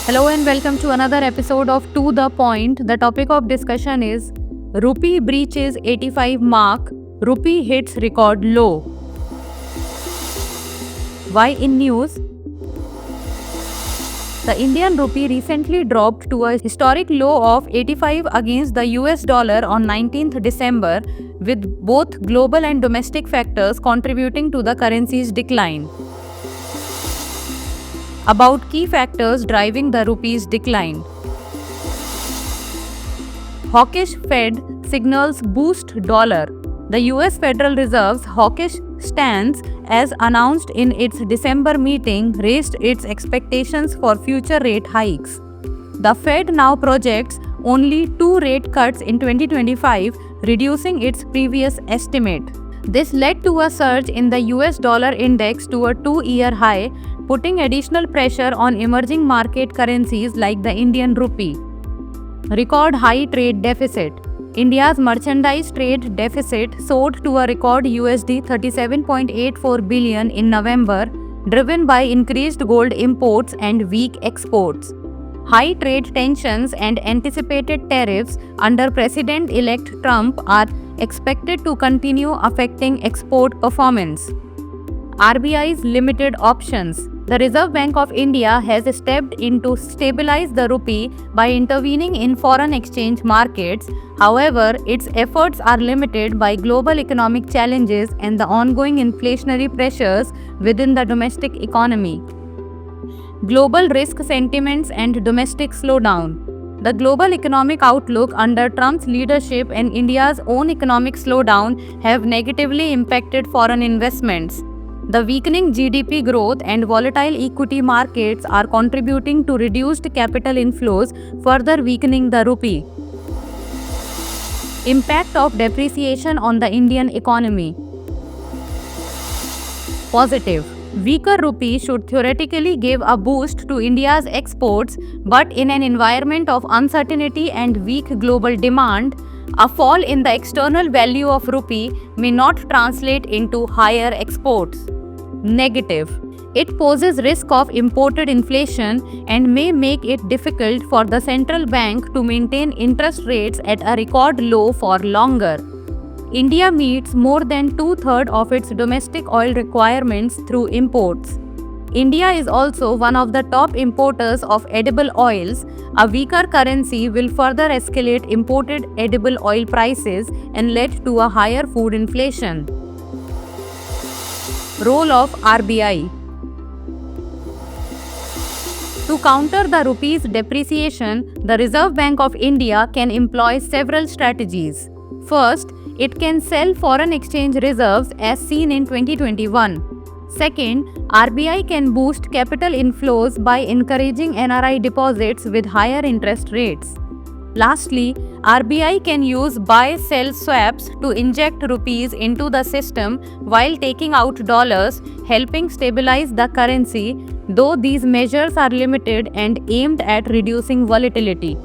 Hello and welcome to another episode of To The Point. The topic of discussion is Rupee breaches 85 mark, Rupee hits record low. Why in news? The Indian rupee recently dropped to a historic low of 85 against the US dollar on 19th December, with both global and domestic factors contributing to the currency's decline. About key factors driving the rupee's decline. Hawkish Fed signals boost dollar. The US Federal Reserve's hawkish stance, as announced in its December meeting, raised its expectations for future rate hikes. The Fed now projects only 2 rate cuts in 2025, reducing its previous estimate. This led to a surge in the US dollar index to a 2-year high, putting additional pressure on emerging market currencies like the Indian rupee. Record high trade deficit. India's merchandise trade deficit soared to a record USD 37.84 billion in November, driven by increased gold imports and weak exports. High trade tensions and anticipated tariffs under President-elect Trump are expected to continue affecting export performance. RBI's limited options. The Reserve Bank of India has stepped in to stabilize the rupee by intervening in foreign exchange markets. However, its efforts are limited by global economic challenges and the ongoing inflationary pressures within the domestic economy. Global risk sentiments and domestic slowdown. The global economic outlook under Trump's leadership and India's own economic slowdown have negatively impacted foreign investments. The weakening GDP growth and volatile equity markets are contributing to reduced capital inflows, further weakening the rupee. Impact of depreciation on the Indian economy. Positive. Weaker rupee should theoretically give a boost to India's exports, but in an environment of uncertainty and weak global demand, a fall in the external value of rupee may not translate into higher exports. Negative. It poses risk of imported inflation and may make it difficult for the central bank to maintain interest rates at a record low for longer. India meets more than 2/3 of its domestic oil requirements through imports. India is also one of the top importers of edible oils. A weaker currency will further escalate imported edible oil prices and lead to a higher food inflation. Role of RBI. To counter the rupee's depreciation, the Reserve Bank of India can employ several strategies. First, it can sell foreign exchange reserves as seen in 2021. Second, RBI can boost capital inflows by encouraging NRI deposits with higher interest rates. Lastly, RBI can use buy-sell swaps to inject rupees into the system while taking out dollars, helping stabilize the currency, though these measures are limited and aimed at reducing volatility.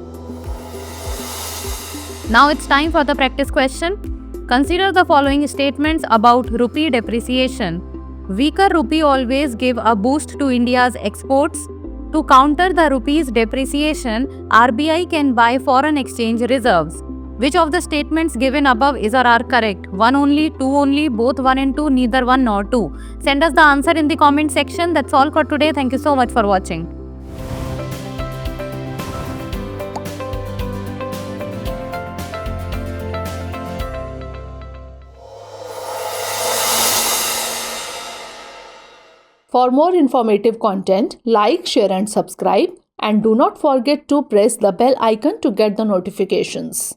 Now it's time for the practice question. Consider the following statements about rupee depreciation. Weaker rupee always give a boost to India's exports. To counter the rupee's depreciation, RBI can buy foreign exchange reserves. Which of the statements given above is or are correct? 1 only, 2 only, both 1 and 2, neither 1 nor 2. Send us the answer in the comment section. That's all for today. Thank you so much for watching. For more informative content, like, share and subscribe, and do not forget to press the bell icon to get the notifications.